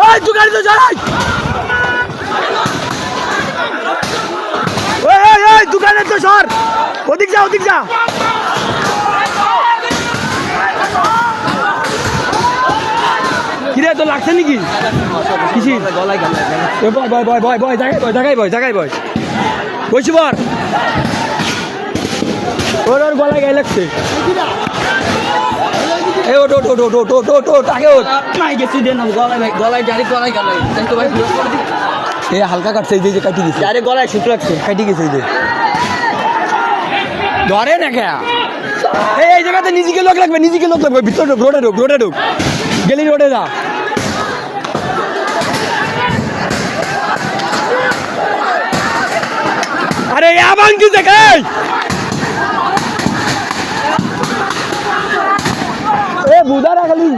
ওই দোকানে তো যাই ওই দোকানে তো সর ওদিক যা কিরে তো লাগছে নাকি কিসি গলায় বয় জায়গায় বসি বর ওর গলায় গায়ে লাগছে হালকা কাটছে এই যে কাটি গেছে আরে গলায় শুকনো লাগছে কাটি গেছে এই যে ধরে না খেয়া এই জায়গাতে নিজেকে লোক লাগবে ভিতরে রোডে ঢুক গেলি রোডে যা আরে আবার কি দেখাই বুধা রাখালি